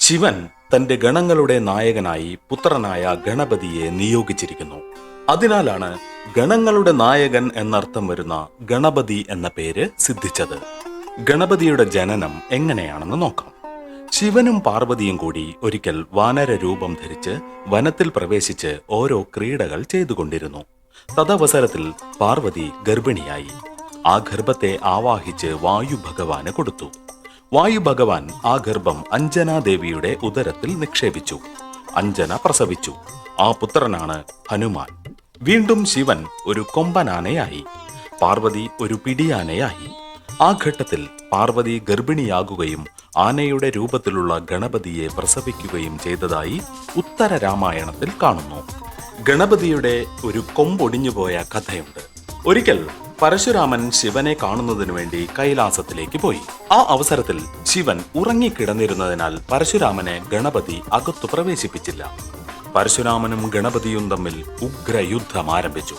ശിവൻ തന്റെ ഗണങ്ങളുടെ നായകനായി പുത്രനായ ഗണപതിയെ നിയോഗിച്ചിരിക്കുന്നു. അതിനാലാണ് ഗണങ്ങളുടെ നായകൻ എന്നർത്ഥം വരുന്ന ഗണപതി എന്ന പേര് സിദ്ധിച്ചത്. ഗണപതിയുടെ ജനനം എങ്ങനെയാണെന്ന് നോക്കാം. ശിവനും പാർവതിയും കൂടി ഒരിക്കൽ വാനര രൂപം ധരിച്ച് വനത്തിൽ പ്രവേശിച്ച് ഓരോ ക്രീഡകൾ ചെയ്തുകൊണ്ടിരുന്നു. തദവസരത്തിൽ പാർവതി ഗർഭിണിയായി. ആ ഗർഭത്തെ ആവാഹിച്ച് വായു ഭഗവാന് കൊടുത്തു. വായു ഭഗവാൻ ആ ഗർഭം അഞ്ജനാദേവിയുടെ ഉദരത്തിൽ നിക്ഷേപിച്ചു. അഞ്ജന പ്രസവിച്ചു. ആ പുത്രനാണ് ഹനുമാൻ. വീണ്ടും ശിവൻ ഒരു കൊമ്പനാനയായി, പാർവതി ഒരു പിടിയാനയായി. ആ ഘട്ടത്തിൽ പാർവതി ഗർഭിണിയാകുകയും ആനയുടെ രൂപത്തിലുള്ള ഗണപതിയെ പ്രസവിക്കുകയും ചെയ്തതായി ഉത്തര രാമായണത്തിൽ കാണുന്നു. ഗണപതിയുടെ ഒരു കൊമ്പൊടിഞ്ഞുപോയ കഥയുണ്ട്. ഒരിക്കൽ പരശുരാമൻ ശിവനെ കാണുന്നതിനു വേണ്ടി കൈലാസത്തിലേക്ക് പോയി. ആ അവസരത്തിൽ ശിവൻ ഉറങ്ങിക്കിടന്നിരുന്നതിനാൽ പരശുരാമനെ ഗണപതി അകത്തു പ്രവേശിപ്പിച്ചില്ല. പരശുരാമനും ഗണപതിയും തമ്മിൽ ഉഗ്രയുദ്ധം ആരംഭിച്ചു.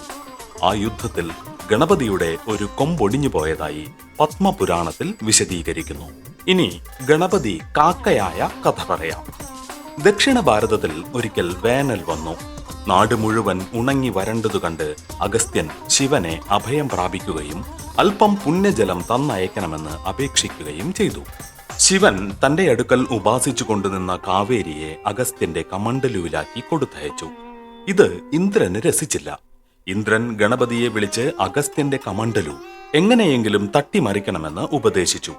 ആ യുദ്ധത്തിൽ ഗണപതിയുടെ ഒരു കൊമ്പൊടിഞ്ഞു പോയതായി പത്മപുരാണത്തിൽ വിശദീകരിക്കുന്നു. ഇനി ഗണപതി കാക്കയായ കഥ പറയാം. ദക്ഷിണ ഭാരതത്തിൽ ഒരിക്കൽ വേനൽ വന്നു. നാട് മുഴുവൻ ഉണങ്ങി വരണ്ടതു കണ്ട് അഗസ്ത്യൻ ശിവനെ അഭയം പ്രാപിക്കുകയും അല്പം പുണ്യജലം തന്നയക്കണമെന്ന് അപേക്ഷിക്കുകയും ചെയ്തു. ശിവൻ തന്റെ അടുക്കൽ ഉപാസിച്ചു കൊണ്ടുനിന്ന കാവേരിയെ അഗസ്ത്യന്റെ കമണ്ഡലുവിലാക്കി കൊടുത്തയച്ചു. ഇത് ഇന്ദ്രന് രസിച്ചില്ല. ഇന്ദ്രൻ ഗണപതിയെ വിളിച്ച് അഗസ്ത്യന്റെ കമണ്ഡലു എങ്ങനെയെങ്കിലും തട്ടിമറിക്കണമെന്ന് ഉപദേശിച്ചു.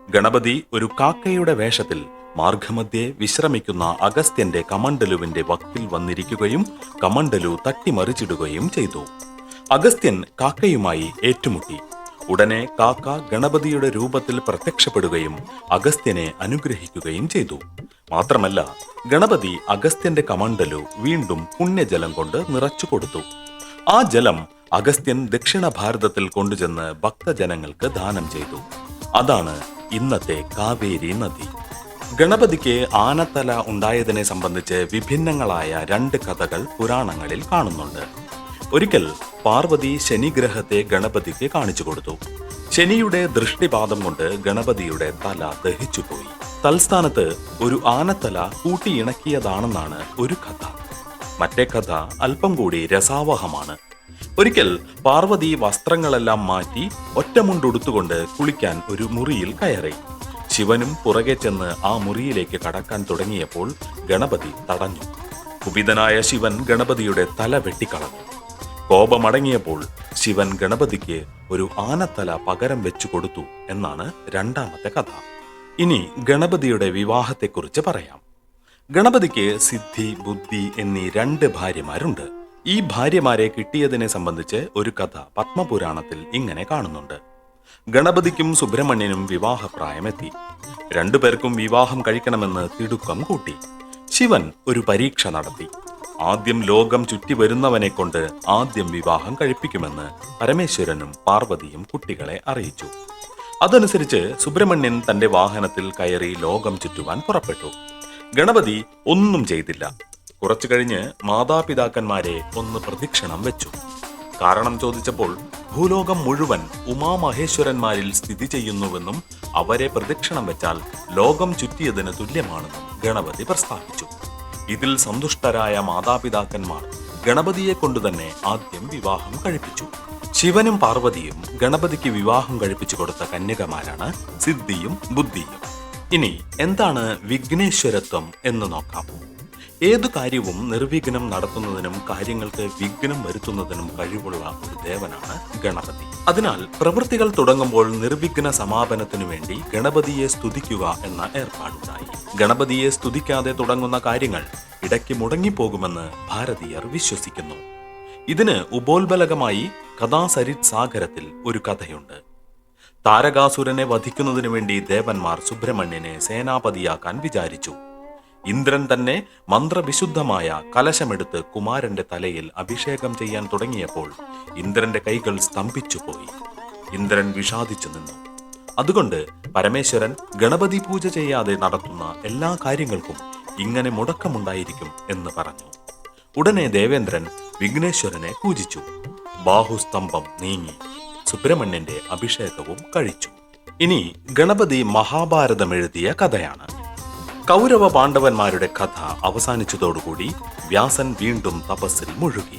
ഗണപതി ഒരു കാക്കയുടെ വേഷത്തിൽ മാർഗമധ്യേ വിശ്രമിക്കുന്ന അഗസ്ത്യന്റെ കമണ്ഡലുവിന്റെ വക്കിൽ വന്നിരിക്കുകയും കമണ്ഡലു തട്ടിമറിച്ചിടുകയും ചെയ്തു. അഗസ്ത്യൻ കാക്കയുമായി ഏറ്റുമുട്ടി. ഉടനെ കാക്ക ഗണപതിയുടെ രൂപത്തിൽ പ്രത്യക്ഷപ്പെടുകയും അഗസ്ത്യനെ അനുഗ്രഹിക്കുകയും ചെയ്തു. മാത്രമല്ല, ഗണപതി അഗസ്ത്യന്റെ കമണ്ഡലു വീണ്ടും പുണ്യജലം കൊണ്ട് നിറച്ചു കൊടുത്തു. ആ ജലം അഗസ്ത്യൻ ദക്ഷിണ ഭാരതത്തിൽ കൊണ്ടുചെന്ന് ഭക്തജനങ്ങൾക്ക് ദാനം ചെയ്തു. അതാണ് ഇന്നത്തെ കാവേരി നദി. ഗണപതിക്ക് ആനത്തല ഉണ്ടായതിനെ സംബന്ധിച്ച് വിഭിന്നങ്ങളായ 2 കഥകൾ പുരാണങ്ങളിൽ കാണുന്നുണ്ട്. ഒരിക്കൽ പാർവതി ശനിഗ്രഹത്തെ ഗണപതിക്ക് കാണിച്ചു കൊടുത്തു. ശനിയുടെ ദൃഷ്ടിപാതം കൊണ്ട് ഗണപതിയുടെ തല ദഹിച്ചുപോയി. തൽസ്ഥാനത്ത് ഒരു ആനത്തല കൂട്ടിയിണക്കിയതാണെന്നാണ് ഒരു കഥ. മറ്റേ കഥ അല്പം കൂടി രസാവഹമാണ്. ഒരിക്കൽ പാർവതി വസ്ത്രങ്ങളെല്ലാം മാറ്റി ഒറ്റമുണ്ടുടുത്തുകൊണ്ട് കുളിക്കാൻ ഒരു മുറിയിൽ കയറി. ശിവനും പുറകെ ചെന്ന് ആ മുറിയിലേക്ക് കടക്കാൻ തുടങ്ങിയപ്പോൾ ഗണപതി തടഞ്ഞു. കുപിതനായ ശിവൻ ഗണപതിയുടെ തല വെട്ടിക്കളഞ്ഞു. കോപമടങ്ങിയപ്പോൾ ശിവൻ ഗണപതിക്ക് ഒരു ആനത്തല പകരം വെച്ചു കൊടുത്തു എന്നാണ് 2ാമത്തെ കഥ. ഇനി ഗണപതിയുടെ വിവാഹത്തെക്കുറിച്ച് പറയാം. ഗണപതിക്ക് സിദ്ധി, ബുദ്ധി എന്നീ 2 ഭാര്യമാരുണ്ട്. ഈ ഭാര്യമാരെ കിട്ടിയതിനെ സംബന്ധിച്ച് ഒരു കഥ പത്മപുരാണത്തിൽ ഇങ്ങനെ കാണുന്നുണ്ട്. ഗണപതിക്കും സുബ്രഹ്മണ്യനും വിവാഹപ്രായമെത്തി. 2 പേർക്കും വിവാഹം കഴിക്കണമെന്ന് തിടുക്കം കൂട്ടി. ശിവൻ ഒരു പരീക്ഷ നടത്തി. ആദ്യം ലോകം ചുറ്റി വരുന്നവനെ കൊണ്ട് ആദ്യം വിവാഹം കഴിപ്പിക്കുമെന്ന് പരമേശ്വരനും പാർവതിയും കുട്ടികളെ അറിയിച്ചു. അതനുസരിച്ച് സുബ്രഹ്മണ്യൻ തന്റെ വാഹനത്തിൽ കയറി ലോകം ചുറ്റുവാൻ പുറപ്പെട്ടു. ഗണപതി ഒന്നും ചെയ്തില്ല. കുറച്ചു കഴിഞ്ഞ് മാതാപിതാക്കന്മാരെ ഒന്ന് പ്രദക്ഷിണം വെച്ചു. കാരണം ചോദിച്ചപ്പോൾ ഭൂലോകം മുഴുവൻ ഉമാമഹേശ്വരന്മാരിൽ സ്ഥിതി ചെയ്യുന്നുവെന്നും അവരെ പ്രദക്ഷിണം വെച്ചാൽ ലോകം ചുറ്റിയതിന് തുല്യമാണെന്നും ഗണപതി പ്രസ്താവിച്ചു. ഇതിൽ സന്തുഷ്ടരായ മാതാപിതാക്കന്മാർ ഗണപതിയെ കൊണ്ടുതന്നെ ആദ്യം വിവാഹം കഴിപ്പിച്ചു. ശിവനും പാർവതിയും ഗണപതിക്ക് വിവാഹം കഴിപ്പിച്ചു കൊടുത്ത കന്യകമാരാണ് സിദ്ധിയും ബുദ്ധിയും. ഇനി എന്താണ് വിഘ്നേശ്വരത്വം എന്ന് നോക്കാം. ഏതു കാര്യവും നിർവിഘ്നം നടത്തുന്നതിനും കാര്യങ്ങൾക്ക് വിഘ്നം വരുത്തുന്നതിനും കഴിവുള്ള ഒരു ദേവനാണ് ഗണപതി. അതിനാൽ പ്രവൃത്തികൾ തുടങ്ങുമ്പോൾ നിർവിഘ്ന സമാപനത്തിനു വേണ്ടി ഗണപതിയെ സ്തുതിക്കുക എന്ന ഏർപ്പാടുണ്ടായി. ഗണപതിയെ സ്തുതിക്കാതെ തുടങ്ങുന്ന കാര്യങ്ങൾ ഇടയ്ക്ക് മുടങ്ങിപ്പോകുമെന്ന് ഭാരതീയർ വിശ്വസിക്കുന്നു. ഇതിന് ഉപോത്ബലകമായി കഥാസരിത് സാഗരത്തിൽ ഒരു കഥയുണ്ട്. താരകാസുരനെ വധിക്കുന്നതിനു വേണ്ടി ദേവന്മാർ സുബ്രഹ്മണ്യനെ സേനാപതിയാക്കാൻ വിചാരിച്ചു. ഇന്ദ്രൻ തന്നെ മന്ത്രവിശുദ്ധമായ കലശമെടുത്ത് കുമാരന്റെ തലയിൽ അഭിഷേകം ചെയ്യാൻ തുടങ്ങിയപ്പോൾ ഇന്ദ്രന്റെ കൈകൾ സ്തംഭിച്ചുപോയി. ഇന്ദ്രൻ വിഷാദിച്ചു നിന്നു. അതുകൊണ്ട് പരമേശ്വരൻ ഗണപതി പൂജ ചെയ്യാതെ നടത്തുന്ന എല്ലാ കാര്യങ്ങൾക്കും ഇങ്ങനെ മുടക്കമുണ്ടായിരിക്കും എന്ന് പറഞ്ഞു. ഉടനെ ദേവേന്ദ്രൻ വിഘ്നേശ്വരനെ പൂജിച്ചു. ബാഹുസ്തംഭം നീങ്ങി. സുബ്രഹ്മണ്യന്റെ അഭിഷേകവും കഴിച്ചു. ഇനി ഗണപതി മഹാഭാരതം എഴുതിയ കഥയാണ്. കൗരവ പാണ്ഡവന്മാരുടെ കഥ അവസാനിച്ചതോടുകൂടി വ്യാസൻ വീണ്ടും തപസ്സിൽ മുഴുകി.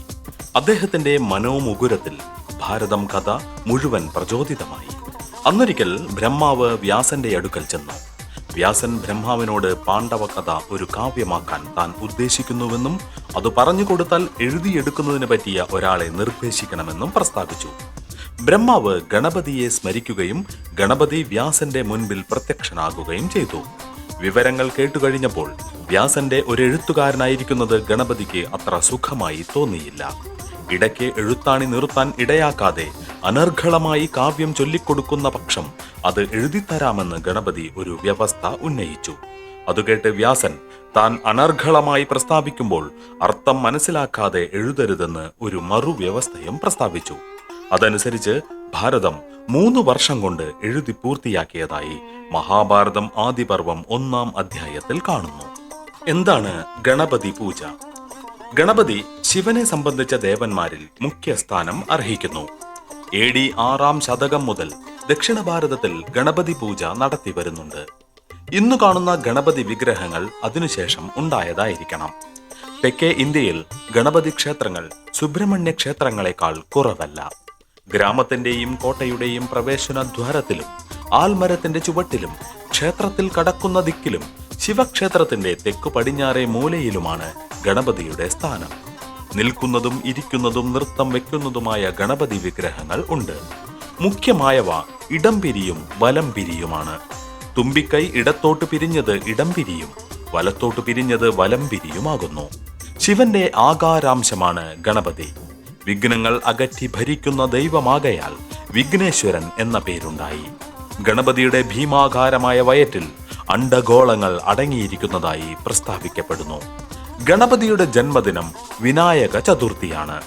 അദ്ദേഹത്തിന്റെ മനോമുകുരത്തിൽ ഭാരതം കഥ മുഴുവൻ പ്രചോദിതമായി. അന്നൊരിക്കൽ ബ്രഹ്മാവ് വ്യാസന്റെ അടുക്കൽ ചെന്നു. വ്യാസൻ ബ്രഹ്മാവിനോട് പാണ്ഡവ കഥ ഒരു കാവ്യമാക്കാൻ താൻ ഉദ്ദേശിക്കുന്നുവെന്നും അത് പറഞ്ഞു കൊടുത്താൽ എഴുതിയെടുക്കുന്നതിന് പറ്റിയ ഒരാളെ നിർദ്ദേശിക്കണമെന്നും പ്രസ്താവിച്ചു. ബ്രഹ്മാവ് ഗണപതിയെ സ്മരിക്കുകയും ഗണപതി വ്യാസന്റെ മുൻപിൽ പ്രത്യക്ഷനാകുകയും ചെയ്തു. വിവരങ്ങൾ കേട്ടുകഴിഞ്ഞപ്പോൾ വ്യാസന്റെ ഒരു എഴുത്തുകാരനായിരിക്കുന്നത് ഗണപതിക്ക് അത്ര സുഖമായി തോന്നിയില്ല. ഇടയ്ക്ക് എഴുത്താണി നിർത്താൻ ഇടയാക്കാതെ അനർഘളമായി കാവ്യം ചൊല്ലിക്കൊടുക്കുന്ന പക്ഷം അത് എഴുതിത്തരാമെന്ന് ഗണപതി ഒരു വ്യവസ്ഥ ഉന്നയിച്ചു. അതുകേട്ട് വ്യാസൻ താൻ അനർഘളമായി പ്രസ്താവിക്കുമ്പോൾ അർത്ഥം മനസ്സിലാക്കാതെ എഴുതരുതെന്ന് ഒരു മറുവ്യവസ്ഥയും പ്രസ്താവിച്ചു. അതനുസരിച്ച് ഭാരതം 3 വർഷം കൊണ്ട് എഴുതി പൂർത്തിയാക്കിയതായി മഹാഭാരതം ആദിപർവം 1-ാം അധ്യായത്തിൽ കാണുന്നു. എന്താണ് ഗണപതി പൂജ? ഗണപതി ശിവനെ സംബന്ധിച്ച ദേവന്മാരിൽ മുഖ്യ സ്ഥാനം അർഹിക്കുന്നു. AD 6-ാം ശതകം മുതൽ ദക്ഷിണ ഭാരതത്തിൽ ഗണപതി പൂജ നടത്തി വരുന്നുണ്ട്. ഇന്നു കാണുന്ന ഗണപതി വിഗ്രഹങ്ങൾ അതിനുശേഷം ഉണ്ടായതായിരിക്കണം. തെക്കേ ഇന്ത്യയിൽ ഗണപതി ക്ഷേത്രങ്ങൾ സുബ്രഹ്മണ്യ ക്ഷേത്രങ്ങളെക്കാൾ കുറവല്ല. ഗ്രാമത്തിന്റെയും കോട്ടയുടെയും പ്രവേശനദ്വാരത്തിലും ആൽമരത്തിന്റെ ചുവട്ടിലും ക്ഷേത്രത്തിൽ കടക്കുന്ന ദിക്കിലും ശിവക്ഷേത്രത്തിന്റെ തെക്കു പടിഞ്ഞാറേ മൂലയിലുമാണ് ഗണപതിയുടെ സ്ഥാനം. നിൽക്കുന്നതും ഇരിക്കുന്നതും നൃത്തം വെക്കുന്നതുമായ ഗണപതി വിഗ്രഹങ്ങൾ ഉണ്ട്. മുഖ്യമായവ ഇടംപിരിയും വലംപിരിയുമാണ്. തുമ്പിക്കൈ ഇടത്തോട്ട് പിരിഞ്ഞത് ഇടംപിരിയും വലത്തോട്ട് പിരിഞ്ഞത് വലംപിരിയുമാകുന്നു. ശിവന്റെ ആകാരാംശമാണ് ഗണപതി. വിഘ്നങ്ങൾ അകറ്റി ഭരിക്കുന്ന ദൈവമാകയാൽ വിഘ്നേശ്വരൻ എന്ന പേരുണ്ടായി. ഗണപതിയുടെ ഭീമാകാരമായ വയറ്റിൽ അണ്ഡഗോളങ്ങൾ അടങ്ങിയിരിക്കുന്നതായി പ്രസ്താവിക്കപ്പെടുന്നു. ഗണപതിയുടെ ജന്മദിനം വിനായക ചതുർത്ഥിയാണ്.